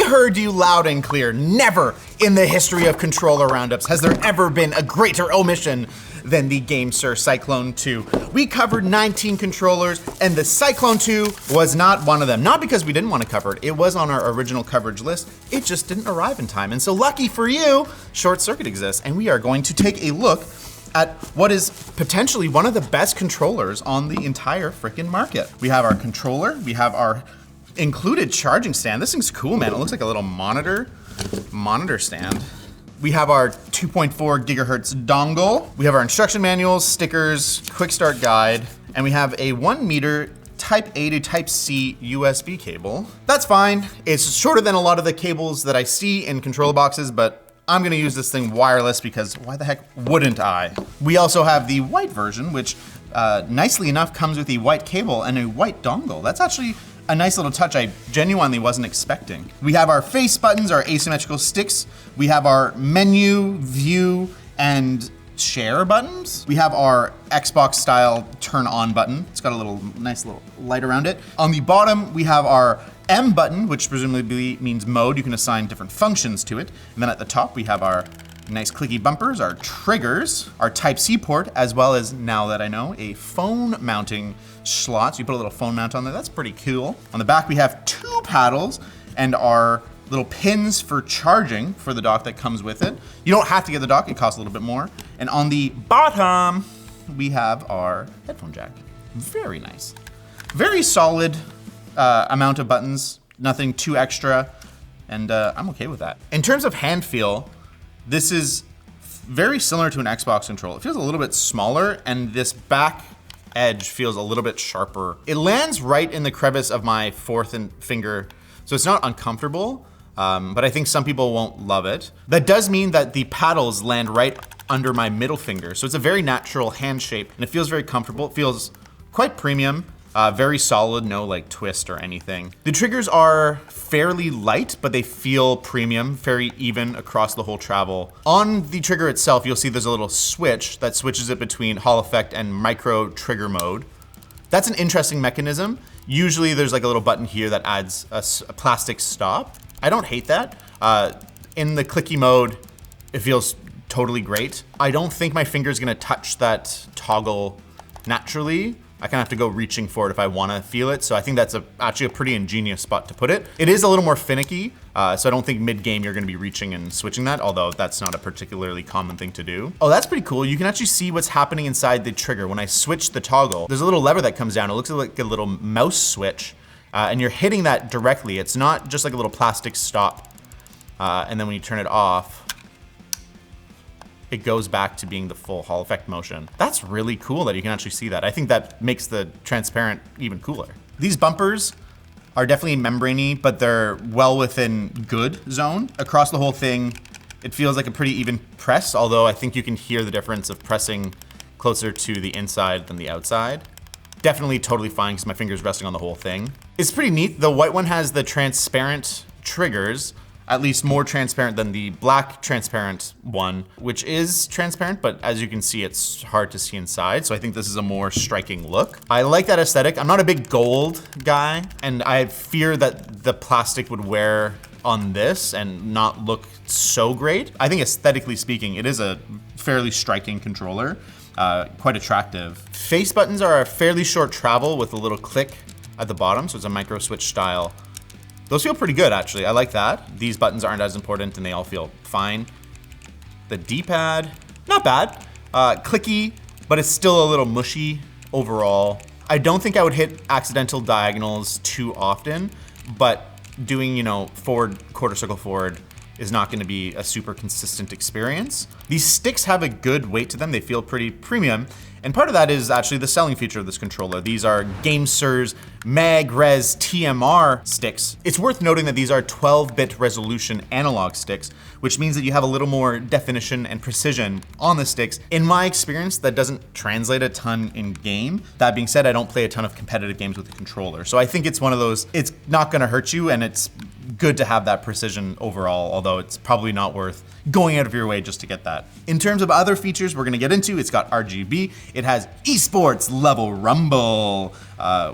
heard you loud and clear. Never in the history of controller roundups has there ever been a greater omission than the GameSir Cyclone 2. We covered 19 controllers, and the Cyclone 2 was not one of them. Not because we didn't want to cover it. It was on our original coverage list. It just didn't arrive in time. And so lucky for you, ShortCircuit exists, and we are going to take a look at what is potentially one of the best controllers on the entire freaking market. We have our controller, we have our included charging stand. This thing's cool, man. It looks like a little monitor stand. We have our 2.4 gigahertz dongle. We have our instruction manuals, stickers, quick start guide, and we have a 1 meter Type A to Type C USB cable. That's fine. It's shorter than a lot of the cables that I see in controller boxes, but I'm gonna use this thing wireless because why the heck wouldn't I? We also have the white version, which nicely enough comes with a white cable and a white dongle. That's actually a nice little touch I genuinely wasn't expecting. We have our face buttons, our asymmetrical sticks. We have our menu, view, and share buttons. We have our Xbox style turn on button. It's got a nice little light around it. On the bottom, we have our M button, which presumably means mode. You can assign different functions to it. And then at the top, we have our nice clicky bumpers, our triggers, our Type-C port, as well as, now that I know, a phone mounting slot. So you put a little phone mount on there. That's pretty cool. On the back, we have 2 paddles and our little pins for charging for the dock that comes with it. You don't have to get the dock, it costs a little bit more. And on the bottom, we have our headphone jack. Very nice. Very solid amount of buttons, nothing too extra, and I'm okay with that. In terms of hand feel, this is very similar to an Xbox controller. It feels a little bit smaller, and this back edge feels a little bit sharper. It lands right in the crevice of my fourth finger, so it's not uncomfortable, but I think some people won't love it. That does mean that the paddles land right under my middle finger, so it's a very natural hand shape, and it feels very comfortable. It feels quite premium. Very solid, no like twist or anything. The triggers are fairly light, but they feel premium, very even across the whole travel. On the trigger itself, you'll see there's a little switch that switches it between Hall effect and micro trigger mode. That's an interesting mechanism. Usually there's like a little button here that adds a plastic stop. I don't hate that. In the clicky mode, it feels totally great. I don't think my finger's gonna touch that toggle naturally. I kind of have to go reaching for it if I want to feel it. So I think that's actually a pretty ingenious spot to put it. It is a little more finicky, so I don't think mid-game you're going to be reaching and switching that, although that's not a particularly common thing to do. Oh, that's pretty cool. You can actually see what's happening inside the trigger. When I switch the toggle, there's a little lever that comes down. It looks like a little mouse switch, and you're hitting that directly. It's not just like a little plastic stop, and then when you turn it off, it goes back to being the full Hall effect motion. That's really cool that you can actually see that. I think that makes the transparent even cooler. These bumpers are definitely membraney, but they're well within good zone. Across the whole thing, it feels like a pretty even press, although I think you can hear the difference of pressing closer to the inside than the outside. Definitely totally fine because my finger's resting on the whole thing. It's pretty neat. The white one has the transparent triggers, at least more transparent than the black transparent one, which is transparent, but as you can see, it's hard to see inside. So I think this is a more striking look. I like that aesthetic. I'm not a big gold guy, and I fear that the plastic would wear on this and not look so great. I think aesthetically speaking, it is a fairly striking controller, quite attractive. Face buttons are a fairly short travel with a little click at the bottom, so it's a micro switch style. Those feel pretty good, actually. I like that. These buttons aren't as important and they all feel fine. The D-pad, not bad. Clicky, but it's still a little mushy overall. I don't think I would hit accidental diagonals too often, but doing, forward, quarter circle forward is not gonna be a super consistent experience. These sticks have a good weight to them. They feel pretty premium. And part of that is actually the selling feature of this controller. These are GameSir's Mag-Res TMR sticks. It's worth noting that these are 12-bit resolution analog sticks, which means that you have a little more definition and precision on the sticks. In my experience, that doesn't translate a ton in game. That being said, I don't play a ton of competitive games with the controller. So I think it's one of those, it's not gonna hurt you, and it's good to have that precision overall, although it's probably not worth going out of your way just to get that. In terms of other features we're gonna get into, it's got RGB, it has esports level rumble,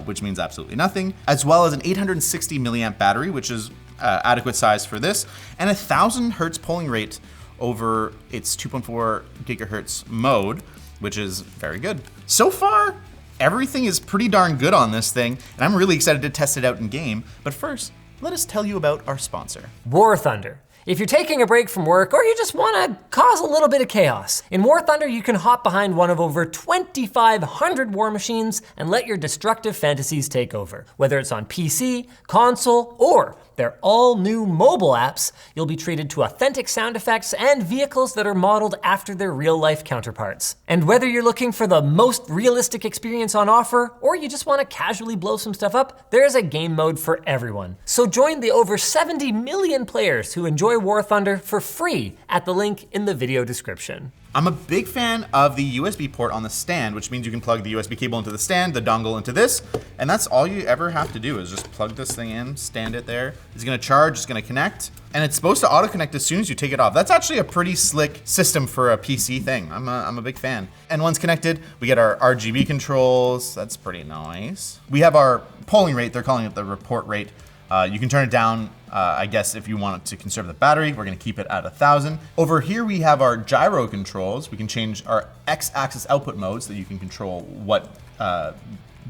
which means absolutely nothing, as well as an 860 milliamp battery, which is adequate size for this, and 1,000 hertz polling rate over its 2.4 gigahertz mode, which is very good. So far, everything is pretty darn good on this thing, and I'm really excited to test it out in game. But first, let us tell you about our sponsor. War Thunder. If you're taking a break from work or you just want to cause a little bit of chaos, in War Thunder you can hop behind one of over 2,500 war machines and let your destructive fantasies take over. Whether it's on PC, console, or their all-new mobile apps, you'll be treated to authentic sound effects and vehicles that are modeled after their real-life counterparts. And whether you're looking for the most realistic experience on offer, or you just want to casually blow some stuff up, there's a game mode for everyone. So join the over 70 million players who enjoy War Thunder for free at the link in the video description. I'm a big fan of the USB port on the stand, which means you can plug the USB cable into the stand, the dongle into this, and that's all you ever have to do is just plug this thing in, stand it there. It's gonna charge, it's gonna connect, and it's supposed to auto-connect as soon as you take it off. That's actually a pretty slick system for a PC thing. I'm a big fan. And once connected, we get our RGB controls. That's pretty nice. We have our polling rate, they're calling it the report rate. You can turn it down, I guess, if you want it to conserve the battery. We're gonna keep it at 1,000. Over here, we have our gyro controls. We can change our X-axis output mode so that you can control what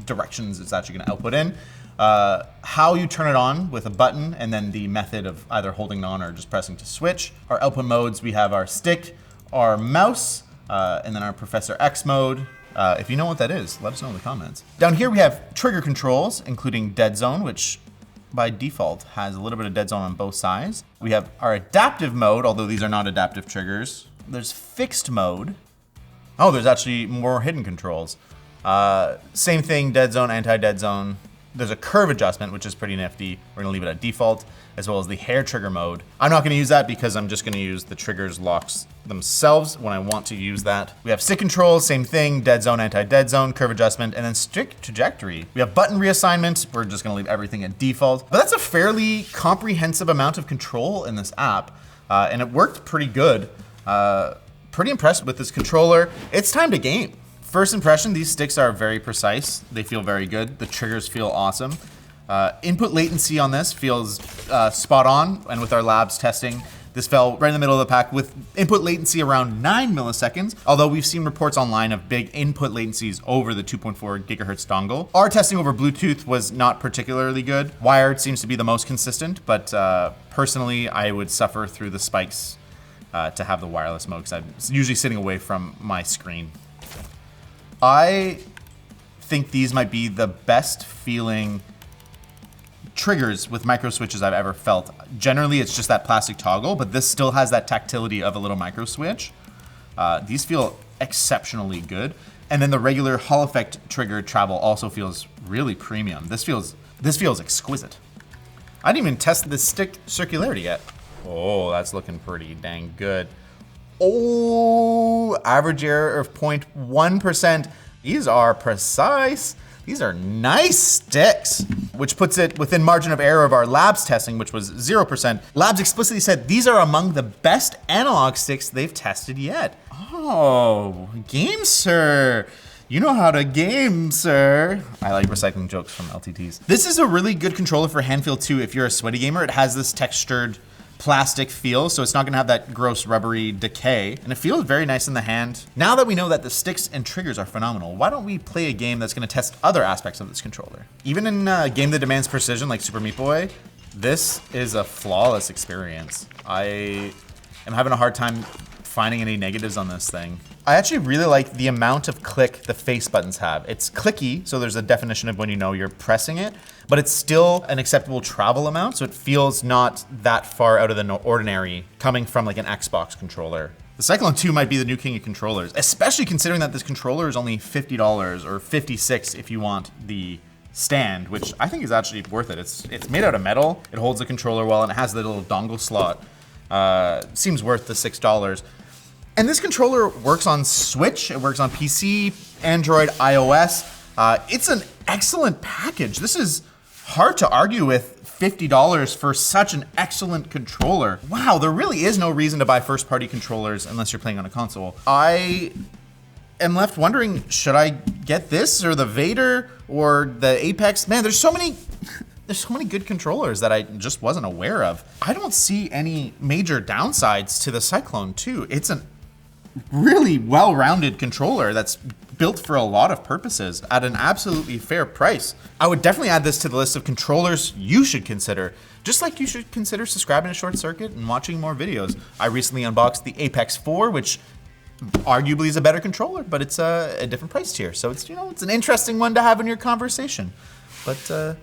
directions it's actually gonna output in. How you turn it on with a button, and then the method of either holding it on or just pressing to switch. Our output modes, we have our stick, our mouse, and then our Professor X mode. If you know what that is, let us know in the comments. Down here, we have trigger controls, including dead zone, which by default has a little bit of dead zone on both sides. We have our adaptive mode, although these are not adaptive triggers. There's fixed mode. Oh, there's actually more hidden controls. Same thing, dead zone, anti-dead zone. There's a curve adjustment, which is pretty nifty. We're gonna leave it at default, as well as the hair trigger mode. I'm not gonna use that because I'm just gonna use the triggers locks themselves when I want to use that. We have stick controls, same thing, dead zone, anti-dead zone, curve adjustment, and then stick trajectory. We have button reassignment. We're just gonna leave everything at default. But that's a fairly comprehensive amount of control in this app, and it worked pretty good. Pretty impressed with this controller. It's time to game. First impression, these sticks are very precise. They feel very good. The triggers feel awesome. Input latency on this feels spot on, and with our labs testing, this fell right in the middle of the pack with input latency around 9 milliseconds, although we've seen reports online of big input latencies over the 2.4 gigahertz dongle. Our testing over Bluetooth was not particularly good. Wired seems to be the most consistent, but personally, I would suffer through the spikes to have the wireless mode, because I'm usually sitting away from my screen. I think these might be the best feeling triggers with micro switches I've ever felt. Generally, it's just that plastic toggle, but this still has that tactility of a little micro switch. These feel exceptionally good. And then the regular Hall effect trigger travel also feels really premium. This feels exquisite. I didn't even test the stick circularity yet. Oh, that's looking pretty dang good. Oh, average error of 0.1%. These are precise. These are nice sticks, which puts it within margin of error of our labs testing, which was 0%. Labs explicitly said these are among the best analog sticks they've tested yet. Oh, GameSir. You know how to game, sir. I like recycling jokes from LTTs. This is a really good controller for hand feel too if you're a sweaty gamer. It has this textured plastic feel, so it's not gonna have that gross rubbery decay, and it feels very nice in the hand. Now that we know that the sticks and triggers are phenomenal, why don't we play a game that's gonna test other aspects of this controller? Even in a game that demands precision like Super Meat Boy, this is a flawless experience. I am having a hard time finding any negatives on this thing. I actually really like the amount of click the face buttons have. It's clicky, so there's a definition of when you know you're pressing it, but it's still an acceptable travel amount, so it feels not that far out of the ordinary coming from like an Xbox controller. The Cyclone 2 might be the new king of controllers, especially considering that this controller is only $50 or $56 if you want the stand, which I think is actually worth it. It's made out of metal, it holds the controller well, and it has the little dongle slot. Seems worth the $6. And this controller works on Switch, it works on PC, Android, iOS. It's an excellent package. This is hard to argue with $50 for such an excellent controller. Wow, there really is no reason to buy first-party controllers unless you're playing on a console. I am left wondering, should I get this or the Vader or the Apex? Man, there's so many there's so many good controllers that I just wasn't aware of. I don't see any major downsides to the Cyclone 2. It's a really well-rounded controller that's built for a lot of purposes at an absolutely fair price. I would definitely add this to the list of controllers you should consider, just like you should consider subscribing to ShortCircuit and watching more videos. I recently unboxed the Apex 4, which arguably is a better controller, but it's a different price tier. So it's, it's an interesting one to have in your conversation. But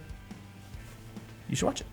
you should watch it.